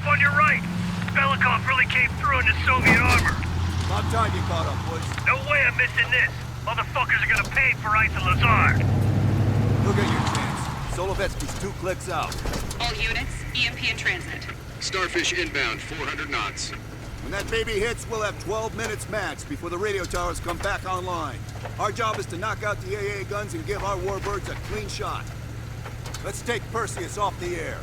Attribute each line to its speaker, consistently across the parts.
Speaker 1: up on your right. Belikov really came through in the Soviet armor.
Speaker 2: About time you caught up, Woods.
Speaker 1: No way I'm missing this. Motherfuckers are gonna pay for Ice and Lazard.
Speaker 2: You'll get your chance. Solovetsky's 2 clicks out.
Speaker 3: All units, EMP in transit.
Speaker 4: Starfish inbound, 400 knots.
Speaker 2: When that baby hits, we'll have 12 minutes max before the radio towers come back online. Our job is to knock out the AA guns and give our warbirds a clean shot. Let's take Perseus off the air.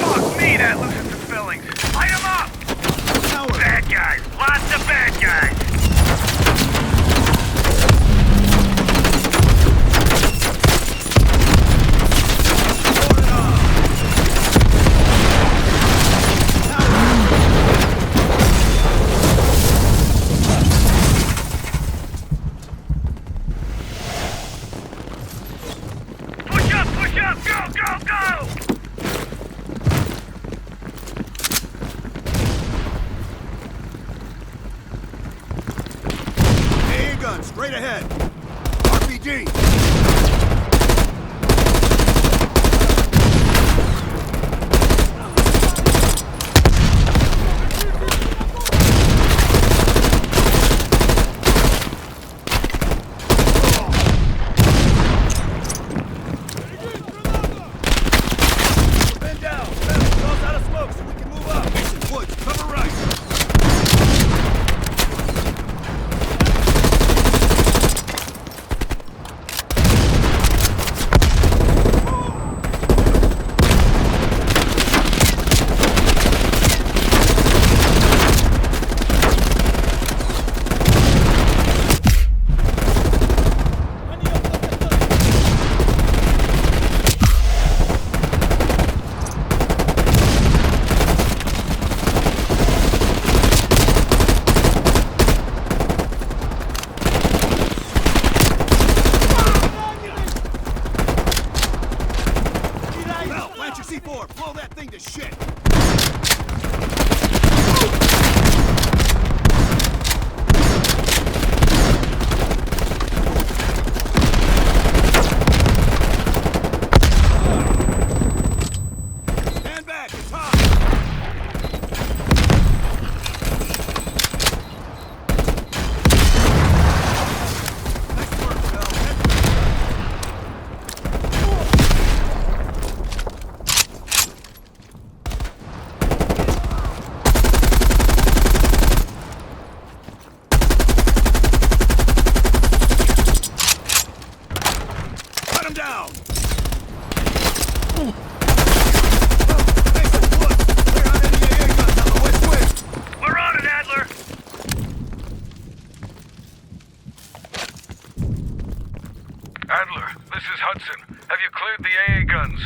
Speaker 1: Fuck me, that loosens some fillings. Light 'em up! Bad guys. Lots of bad guys. Push up! Go, go, go!
Speaker 2: AA gun, straight ahead. RPG! Men down! Close out of smoke so we can move up! Mason, Woods, cover right! C4, blow that thing to shit! Stand back, it's hot! Nice work, Phil. Cut him down! Mason, Woods, clear out any AA guns on the west wing!
Speaker 1: We're on it, Adler!
Speaker 5: Adler, this is Hudson. Have you cleared the AA guns?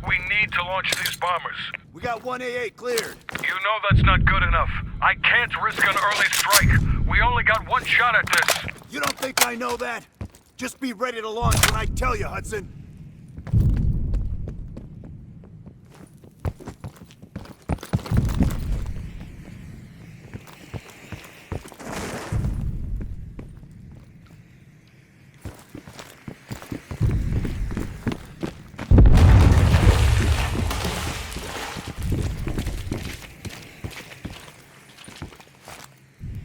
Speaker 5: We need to launch these bombers.
Speaker 2: We got 1 AA cleared.
Speaker 5: You know that's not good enough. I can't risk an early strike. We only got one shot at this.
Speaker 2: You don't think I know that? Just be ready to launch when I tell you, Hudson.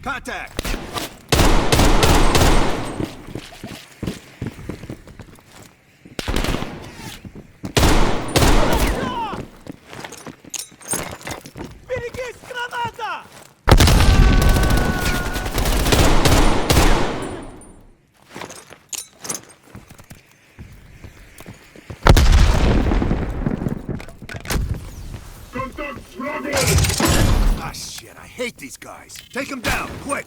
Speaker 2: Contact! Ah, shit, I hate these guys. Take them down, quick!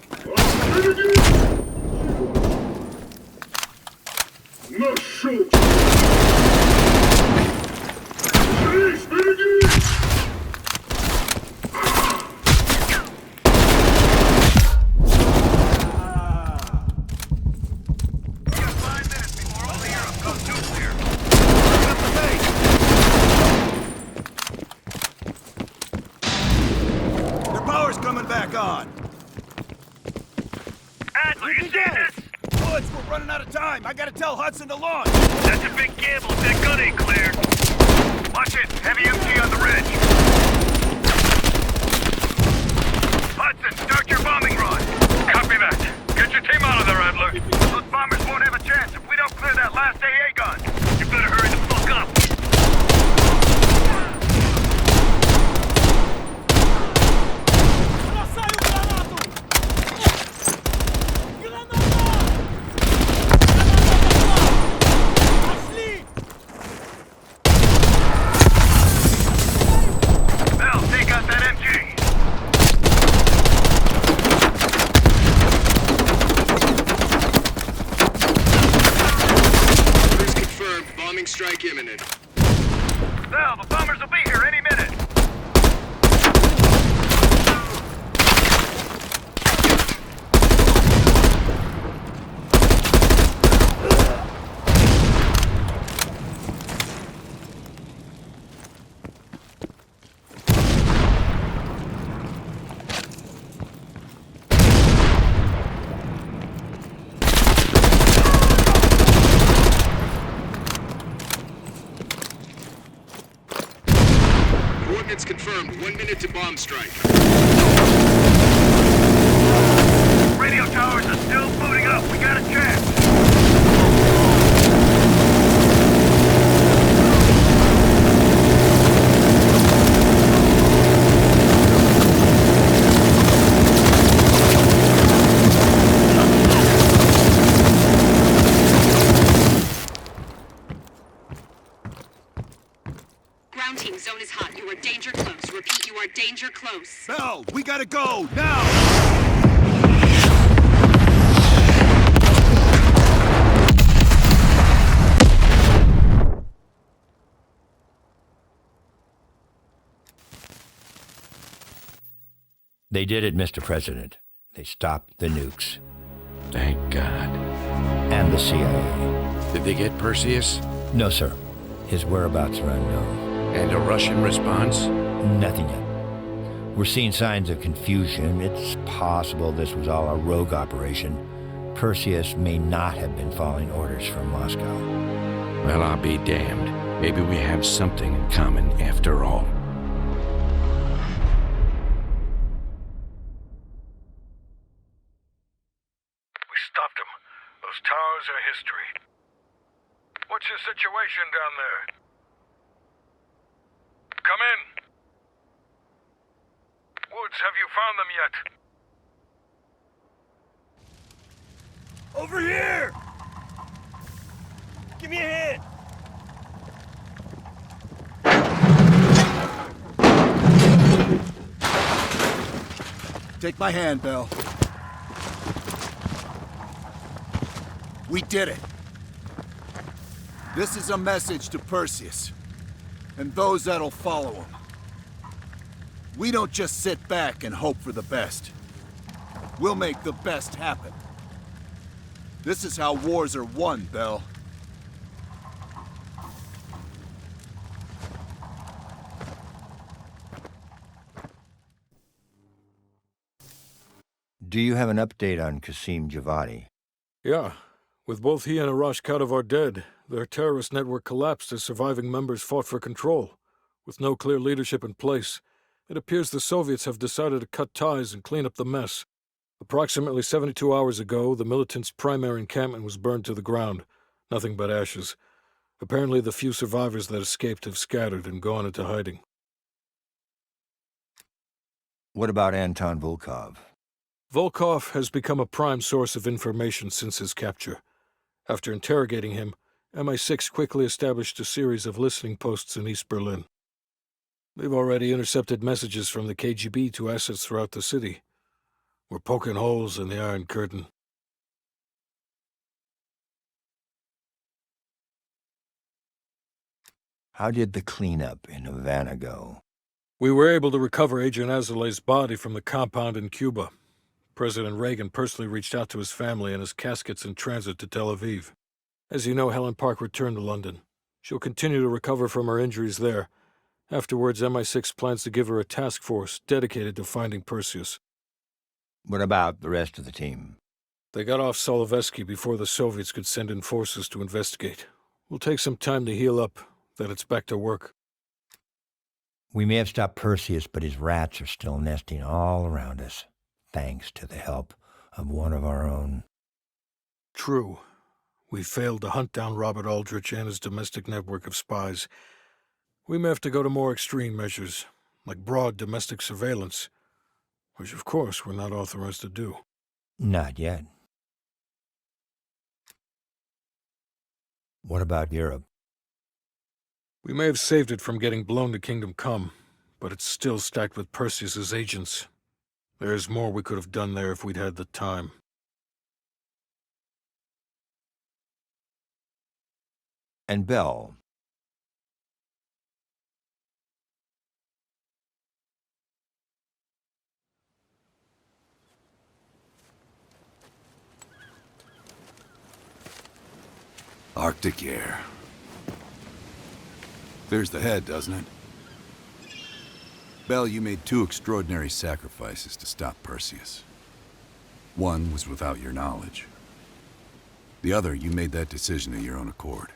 Speaker 2: Their power's coming back on. time! I gotta tell Hudson to launch!
Speaker 1: That's a big gamble if that gun ain't cleared. Watch it. Heavy MG on the ridge. Hudson, start your bombing run.
Speaker 5: Copy that. Get your team out of there, Adler.
Speaker 1: Those bombers won't have a chance if we don't clear that last AA gun. You better hurry the fuck up. Mel, take out that MG.
Speaker 4: Orders confirmed. Bombing strike imminent.
Speaker 1: Mel, the bombers will be here any minute.
Speaker 4: Coordinates confirmed. 1 minute to bomb strike.
Speaker 1: Radio towers are still booting up. We got a chance.
Speaker 3: Ground team, zone is hot. You are danger close. Repeat, you are danger close.
Speaker 2: Bell, we gotta go, now!
Speaker 6: They did it, Mr. President. They stopped the nukes.
Speaker 7: Thank God.
Speaker 6: And the CIA.
Speaker 7: Did they get Perseus?
Speaker 6: No, sir. His whereabouts are unknown.
Speaker 7: And a Russian response?
Speaker 6: Nothing yet. We're seeing signs of confusion. It's possible this was all a rogue operation. Perseus may not have been following orders from Moscow.
Speaker 7: Well, I'll be damned. Maybe we have something in common after all.
Speaker 5: We stopped them. Those towers are history. What's your situation down there? Come in. Woods, have you found them yet?
Speaker 1: Over here! Give me a hand!
Speaker 2: Take my hand, Bell. We did it. This is a message to Perseus, and those that'll follow him. We don't just sit back and hope for the best. We'll make the best happen. This is how wars are won, Bell.
Speaker 6: Do you have an update on Qasim Javadi?
Speaker 8: Yeah. With both he and Arash Kadivar dead, their terrorist network collapsed as surviving members fought for control. With no clear leadership in place, it appears the Soviets have decided to cut ties and clean up the mess. Approximately 72 hours ago, the militants' primary encampment was burned to the ground. Nothing but ashes. Apparently the few survivors that escaped have scattered and gone into hiding.
Speaker 6: What about Anton Volkov?
Speaker 8: Volkov has become a prime source of information since his capture. After interrogating him, MI6 quickly established a series of listening posts in East Berlin. They've already intercepted messages from the KGB to assets throughout the city. We're poking holes in the Iron Curtain.
Speaker 6: How did the cleanup in Havana go?
Speaker 8: We were able to recover Agent Azoulay's body from the compound in Cuba. President Reagan personally reached out to his family and his casket's in transit to Tel Aviv. As you know, Helen Park returned to London. She'll continue to recover from her injuries there. Afterwards, MI6 plans to give her a task force dedicated to finding Perseus.
Speaker 6: What about the rest of the team?
Speaker 8: They got off Solovetsky before the Soviets could send in forces to investigate. We'll take some time to heal up, then it's back to work.
Speaker 6: We may have stopped Perseus, but his rats are still nesting all around us, thanks to the help of one of our own.
Speaker 8: True. We failed to hunt down Robert Aldrich and his domestic network of spies. We may have to go to more extreme measures, like broad domestic surveillance, which of course we're not authorized to do.
Speaker 6: Not yet. What about Europe?
Speaker 8: We may have saved it from getting blown to Kingdom Come, but it's still stacked with Perseus's agents. There's more we could have done there if we'd had the time.
Speaker 6: And Bell.
Speaker 2: Arctic air. There's the head, doesn't it? Bell, you made two extraordinary sacrifices to stop Perseus. One was without your knowledge. The other, you made that decision of your own accord.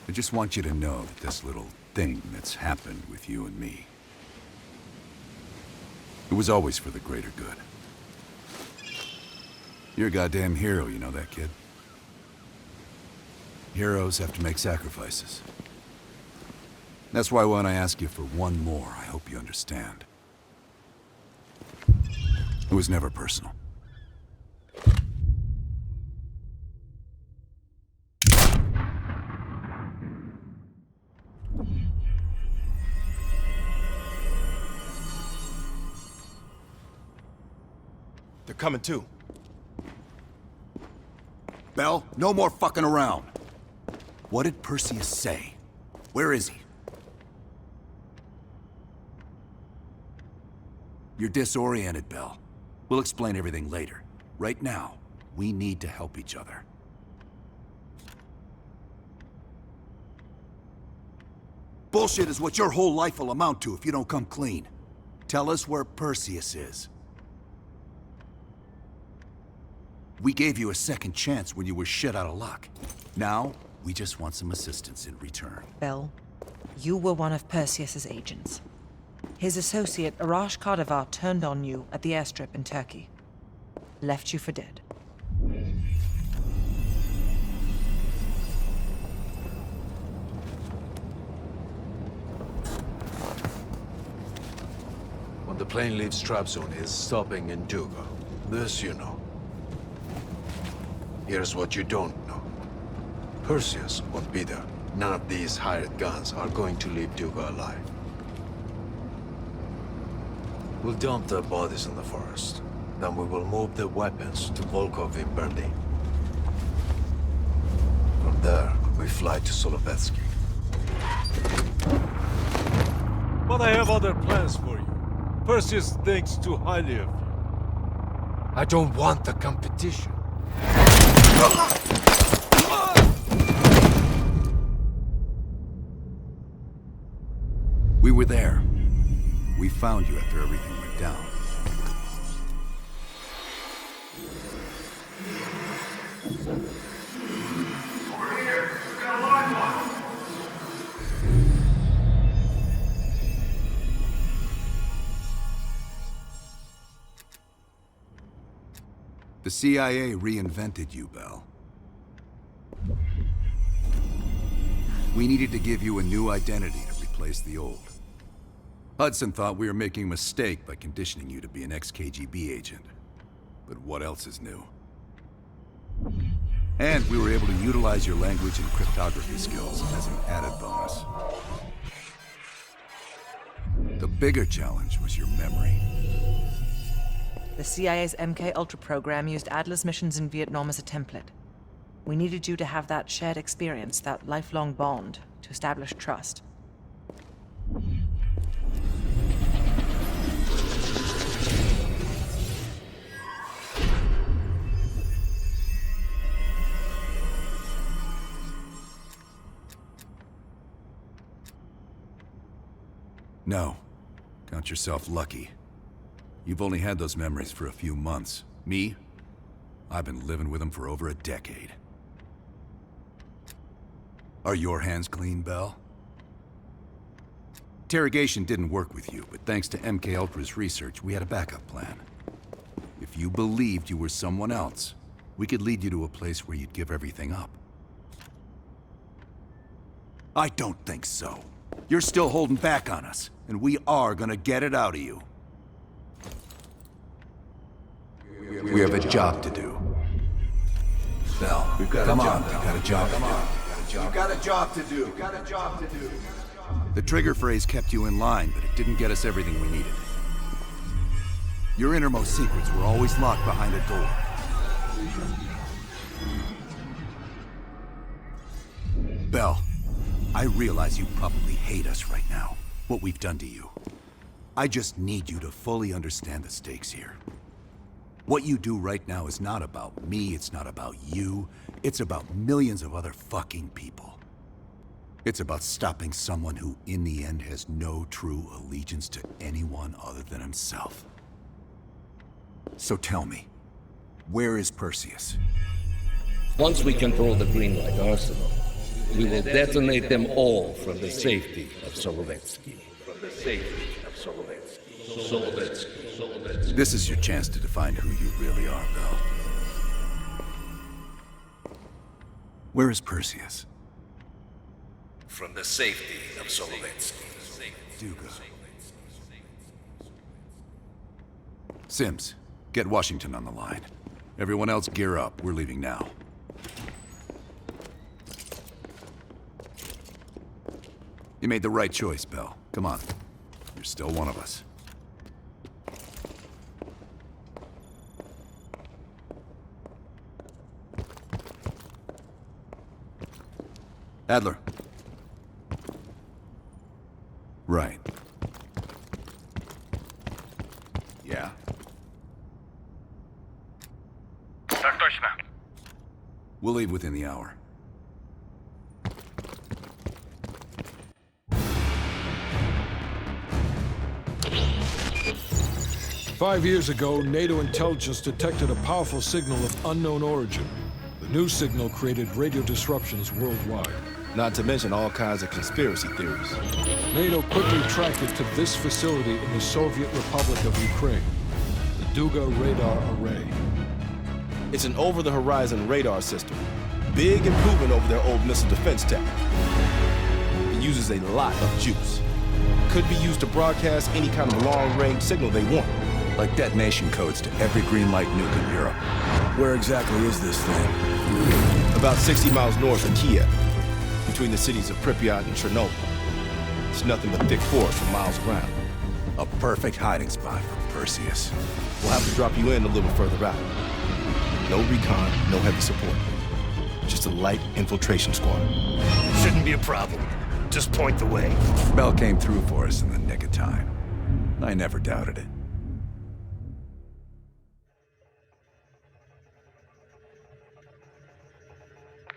Speaker 2: I just want you to know that this little thing that's happened with you and me, it was always for the greater good. You're a goddamn hero, you know that, kid? Heroes have to make sacrifices. That's why when I ask you for one more, I hope you understand. It was never personal.
Speaker 9: They're coming too.
Speaker 2: Bell, no more fucking around. What did Perseus say? Where is he? You're disoriented, Bell. We'll explain everything later. Right now, we need to help each other. Bullshit is what your whole life will amount to if you don't come clean. Tell us where Perseus is. We gave you a second chance when you were shit out of luck. Now, we just want some assistance in return.
Speaker 10: Bell, you were one of Perseus's agents. His associate, Arash Kardavar, turned on you at the airstrip in Turkey. Left you for dead.
Speaker 11: When the plane leaves trap zone, it's stopping in Duga. This you know. Here's what you don't know. Perseus won't be there. None of these hired guns are going to leave Duga alive. We'll dump their bodies in the forest. Then we will move the weapons to Volkov in Berlin. From there, we fly to Solovetsky.
Speaker 12: But I have other plans for you. Perseus thinks too highly of you.
Speaker 11: I don't want the competition.
Speaker 2: We were there. We found you after everything went down.
Speaker 5: Over here. We've got a live one.
Speaker 2: The CIA reinvented you, Bell. We needed to give you a new identity to replace the old. Hudson thought we were making a mistake by conditioning you to be an ex-KGB agent. But what else is new? And we were able to utilize your language and cryptography skills as an added bonus. The bigger challenge was your memory.
Speaker 10: The CIA's MK-Ultra program used Adler's missions in Vietnam as a template. We needed you to have that shared experience, that lifelong bond, to establish trust.
Speaker 2: No. Count yourself lucky. You've only had those memories for a few months. Me? I've been living with them for over a decade. Are your hands clean, Bell? Interrogation didn't work with you, but thanks to MK Ultra's research, we had a backup plan. If you believed you were someone else, we could lead you to a place where you'd give everything up. I don't think so. You're still holding back on us, and we are gonna get it out of you. We have a job to do. Bell, we've got come on, we've got a job to do. We've got a job to do. We've got a job to do. The trigger phrase kept you in line, but it didn't get us everything we needed. Your innermost secrets were always locked behind a door. Bell, I realize you probably hate us right now, what we've done to you. I just need you to fully understand the stakes here. What you do right now is not about me, it's not about you, it's about millions of other fucking people. It's about stopping someone who, in the end, has no true allegiance to anyone other than himself. So tell me, where is Perseus?
Speaker 13: Once we control the Greenlight Arsenal, we will detonate them all from the safety of Solovetsky.
Speaker 2: This is your chance to define who you really are, Bell. Where is Perseus?
Speaker 13: From the safety of Solovetsky.
Speaker 2: Duga. Sims, get Washington on the line. Everyone else gear up. We're leaving now. You made the right choice, Bell. Come on. You're still one of us. Adler. Right. Yeah.
Speaker 5: Так точно.
Speaker 2: We'll leave within the hour.
Speaker 8: Five years ago, NATO intelligence detected a powerful signal of unknown origin. The new signal created radio disruptions worldwide.
Speaker 9: Not to mention all kinds of conspiracy theories.
Speaker 8: NATO quickly tracked it to this facility in the Soviet Republic of Ukraine, the Duga radar array.
Speaker 9: It's an over-the-horizon radar system. Big improvement over their old missile defense tech. It uses a lot of juice. Could be used to broadcast any kind of long-range signal they want.
Speaker 2: Like detonation codes to every green light nuke in Europe.
Speaker 11: Where exactly is this thing?
Speaker 9: About 60 miles north of Kiev, between the cities of Pripyat and Chernobyl. It's nothing but thick forest for miles around.
Speaker 2: A perfect hiding spot for Perseus.
Speaker 9: We'll have to drop you in a little further out. No recon, no heavy support. Just a light infiltration squad.
Speaker 1: Shouldn't be a problem. Just point the way.
Speaker 2: Bell came through for us in the nick of time. I never doubted it.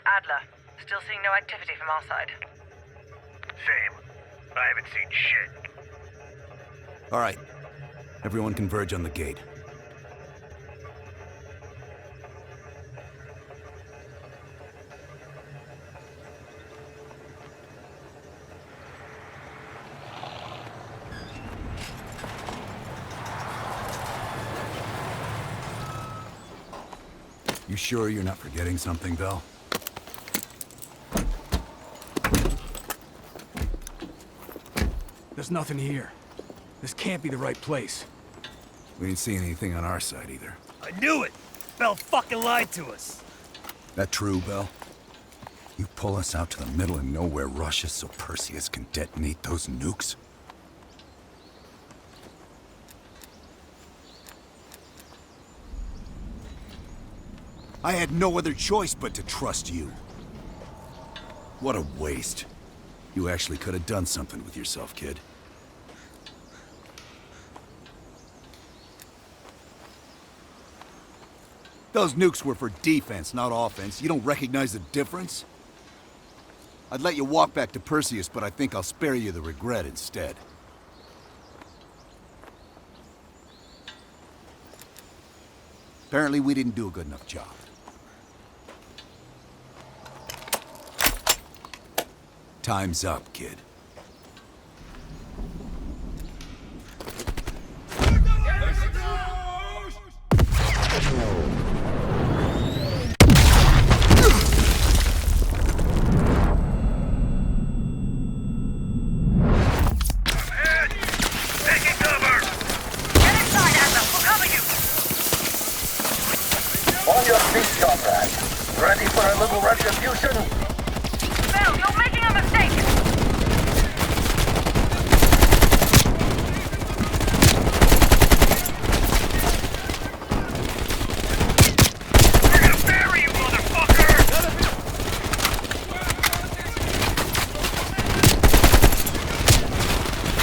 Speaker 10: Adler, still seeing no activity from our side.
Speaker 1: Same. I haven't seen shit.
Speaker 2: All right. Everyone converge on the gate. You sure you're not forgetting something, Bell?
Speaker 14: There's nothing here. This can't be the right place.
Speaker 2: We ain't seeing anything on our side either.
Speaker 1: I knew it! Bell fucking lied to us!
Speaker 2: That true, Bell? You pull us out to the middle of nowhere Russia so Perseus can detonate those nukes? I had no other choice but to trust you. What a waste. You actually could have done something with yourself, kid. Those nukes were for defense, not offense. You don't recognize the difference? I'd let you walk back to Perseus, but I think I'll spare you the regret instead. Apparently we didn't do a good enough job. Time's up, kid.
Speaker 1: On your feet, comrade. Ready for a little retribution?
Speaker 3: Bell, you're making a mistake!
Speaker 1: We're gonna bury you, motherfucker!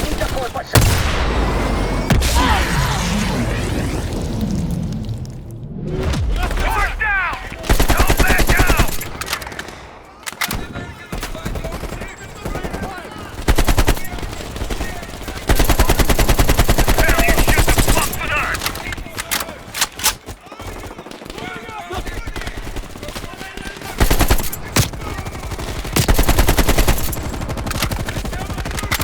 Speaker 1: Никакой пощады! Doors down! Don't back down! Hell, you shoot the fuck with us!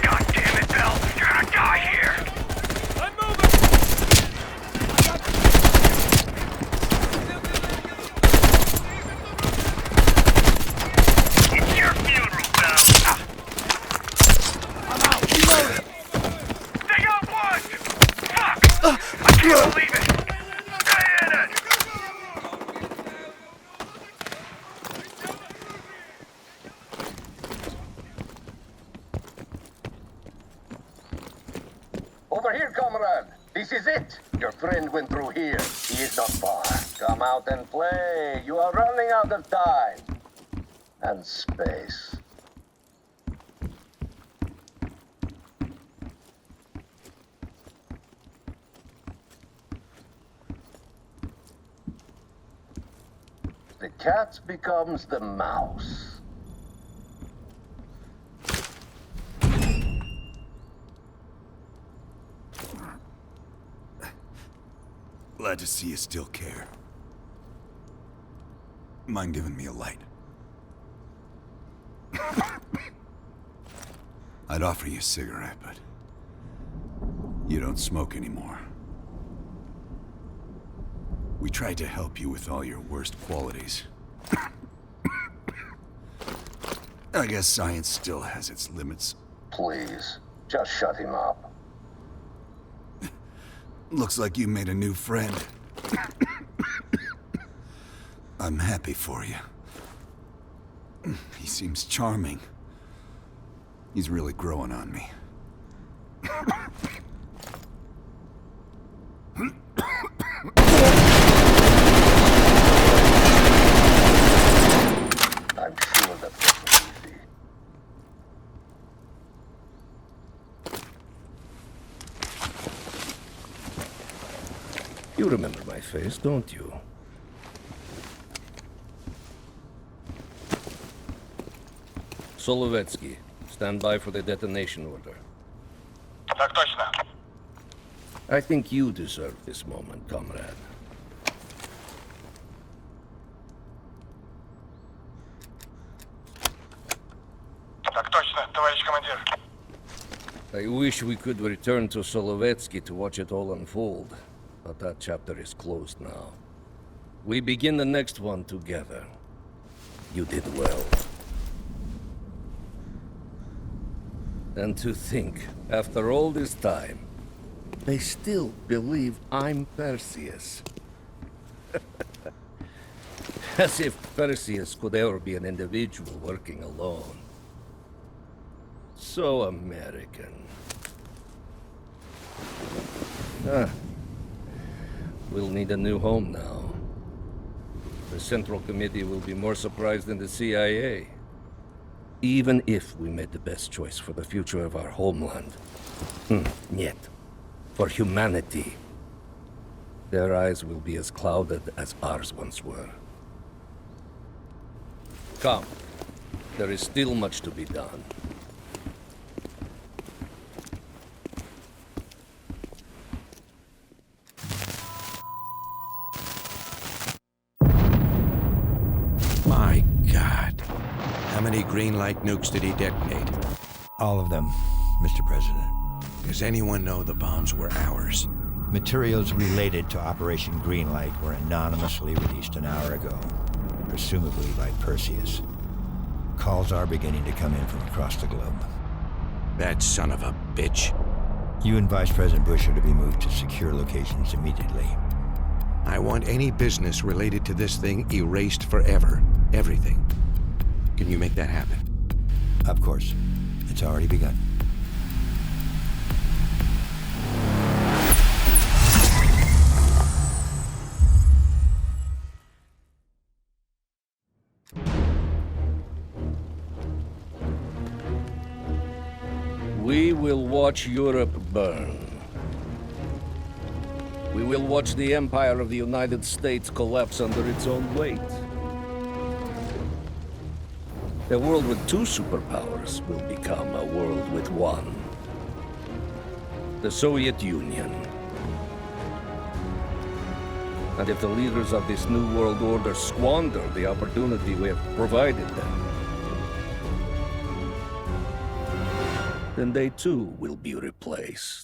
Speaker 1: God damn it, Bell! You're gonna die here! It's your funeral, Bell! I'm out! Reloading! They got one! Fuck! I can't believe it! Stay in it! Over here, comrade! This is it! Your friend went through here. He is not far. Come out and play. You are running out of time. And space. The cat becomes the mouse.
Speaker 2: Glad to see you still care. Mind giving me a light? I'd offer you a cigarette, but you don't smoke anymore. We tried to help you with all your worst qualities. I guess science still has its limits.
Speaker 1: Please, just shut him up.
Speaker 2: Looks like you made a new friend. I'm happy for you. He seems charming. He's really growing on me.
Speaker 1: I'm sure that wasn't easy.
Speaker 13: You remember my face, don't you? Solovetsky, stand by for the detonation order.
Speaker 5: Так точно.
Speaker 13: I think you deserve this moment, comrade.
Speaker 5: Так точно, товарищ командир.
Speaker 13: I wish we could return to Solovetsky to watch it all unfold, but that chapter is closed now. We begin the next one together. You did well. And to think, after all this time, they still believe I'm Perseus. As if Perseus could ever be an individual working alone. So American. We'll need a new home now. The Central Committee will be more surprised than the CIA. Even if we made the best choice for the future of our homeland. Yet, for humanity, their eyes will be as clouded as ours once were. Come, there is still much to be done.
Speaker 7: My God. How many green light nukes did he detonate?
Speaker 6: All of them, Mr. President.
Speaker 7: Does anyone know the bombs were ours?
Speaker 6: Materials related to Operation Greenlight were anonymously released an hour ago, presumably by Perseus. Calls are beginning to come in from across the globe.
Speaker 7: That son of a bitch.
Speaker 6: You and Vice President Bush are to be moved to secure locations immediately.
Speaker 7: I want any business related to this thing erased forever. Everything. Can you make that happen?
Speaker 6: Of course. It's already begun.
Speaker 13: We will watch Europe burn. We will watch the empire of the United States collapse under its own weight. A world with two superpowers will become a world with one. The Soviet Union. And if the leaders of this new world order squander the opportunity we have provided them, then they too will be replaced.